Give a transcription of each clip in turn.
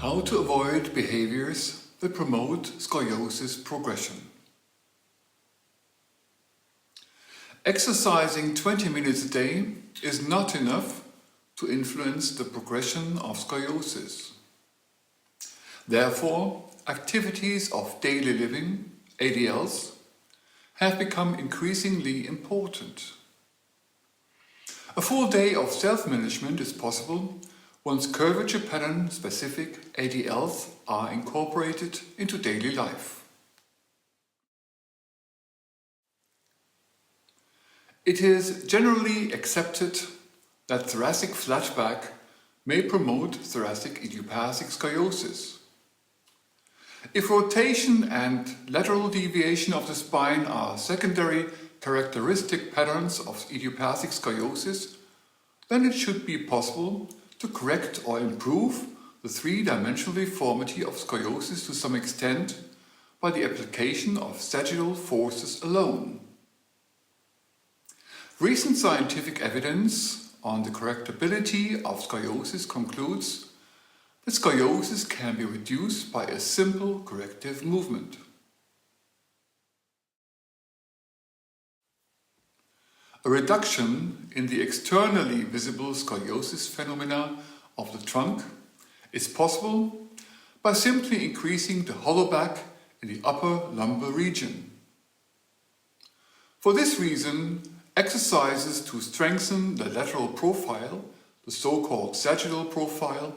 How to avoid behaviors that promote scoliosis progression. Exercising 20 minutes a day is not enough to influence the progression of scoliosis. Therefore, activities of daily living, ADLs, have become increasingly important. A full day of self-management is possible once curvature pattern specific ADLs are incorporated into daily life. It is generally accepted that thoracic flat back may promote thoracic idiopathic scoliosis. If rotation and lateral deviation of the spine are secondary characteristic patterns of idiopathic scoliosis, then it should be possible to correct or improve the three-dimensional deformity of scoliosis to some extent by the application of sagittal forces alone. Recent scientific evidence on the correctability of scoliosis concludes that scoliosis can be reduced by a simple corrective movement. A reduction in the externally visible scoliosis phenomena of the trunk is possible by simply increasing the hollow back in the upper lumbar region. For this reason, exercises to strengthen the lateral profile, the so-called sagittal profile,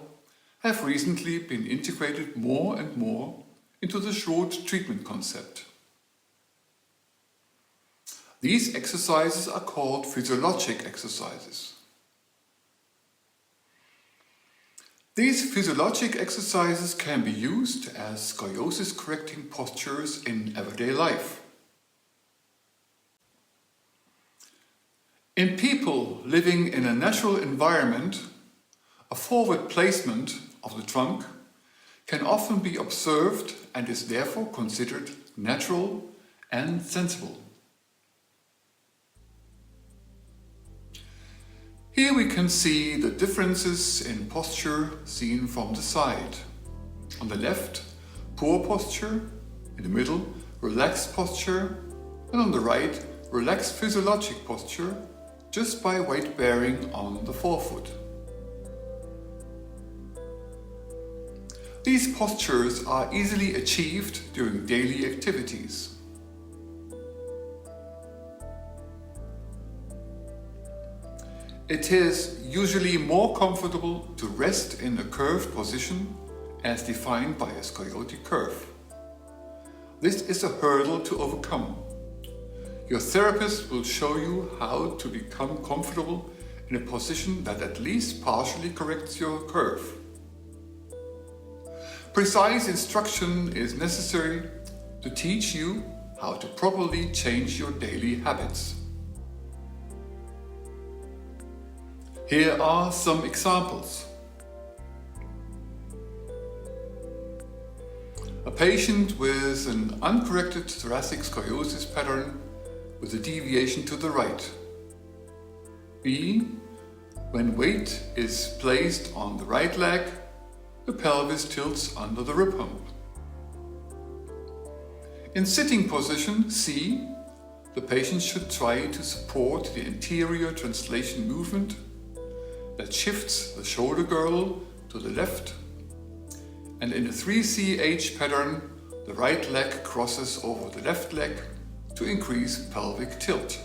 have recently been integrated more and more into the short treatment concept. These exercises are called physiologic exercises. These physiologic exercises can be used as scoliosis correcting postures in everyday life. In people living in a natural environment, a forward placement of the trunk can often be observed and is therefore considered natural and sensible. Here we can see the differences in posture seen from the side. On the left, poor posture, in the middle, relaxed posture, and on the right, relaxed physiologic posture, just by weight bearing on the forefoot. These postures are easily achieved during daily activities. It is usually more comfortable to rest in a curved position as defined by a scoliotic curve. This is a hurdle to overcome. Your therapist will show you how to become comfortable in a position that at least partially corrects your curve. Precise instruction is necessary to teach you how to properly change your daily habits. Here are some examples. A patient with an uncorrected thoracic scoliosis pattern with a deviation to the right. B. When weight is placed on the right leg, the pelvis tilts under the rib hump. In sitting position C, the patient should try to support the anterior translation movement that shifts the shoulder girdle to the left, and in the 3CH pattern, the right leg crosses over the left leg to increase pelvic tilt.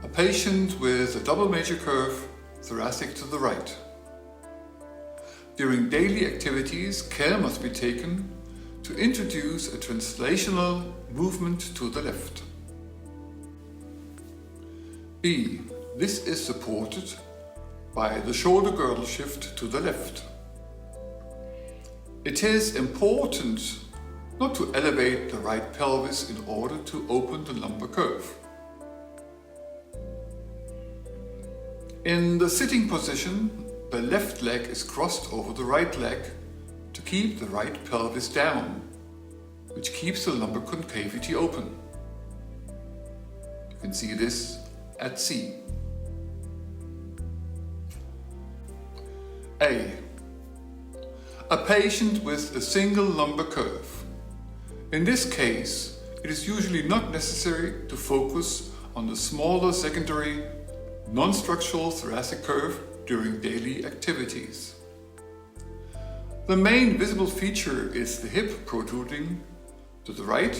A patient with a double major curve, thoracic to the right. During daily activities, care must be taken to introduce a translational movement to the left. B. This is supported by the shoulder girdle shift to the left. It is important not to elevate the right pelvis in order to open the lumbar curve. In the sitting position, the left leg is crossed over the right leg to keep the right pelvis down, which keeps the lumbar concavity open. You can see this at C. A. A patient with a single lumbar curve. In this case, it is usually not necessary to focus on the smaller secondary non-structural thoracic curve during daily activities. The main visible feature is the hip protruding to the right,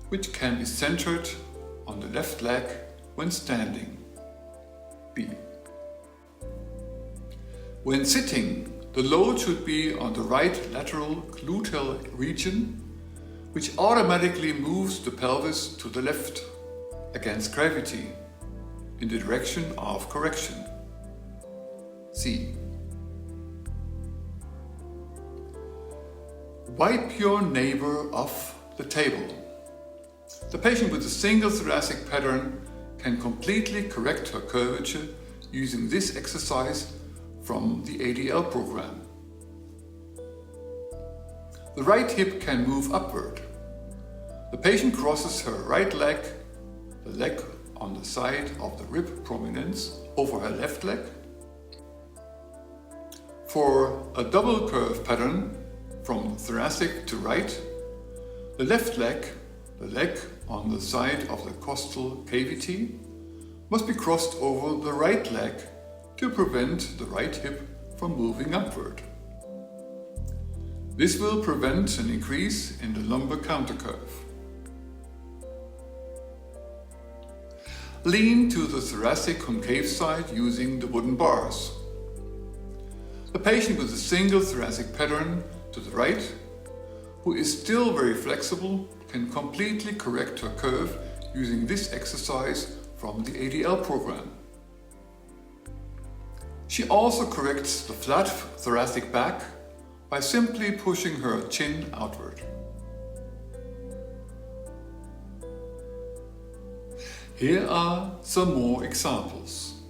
which can be centered on the left leg when standing. B. When sitting, the load should be on the right lateral gluteal region, which automatically moves the pelvis to the left against gravity in the direction of correction. C. Wipe your neighbor off the table. The patient with a single thoracic pattern can completely correct her curvature using this exercise from the ADL program. The right hip can move upward. The patient crosses her right leg, the leg on the side of the rib prominence, over her left leg. For a double curve pattern from thoracic to right, the left leg, the leg on the side of the costal cavity, must be crossed over the right leg to prevent the right hip from moving upward. This will prevent an increase in the lumbar countercurve. Lean to the thoracic concave side using the wooden bars. The patient with a single thoracic pattern to the right, who is still very flexible, can completely correct her curve using this exercise from the ADL program. She also corrects the flat thoracic back by simply pushing her chin outward. Here are some more examples.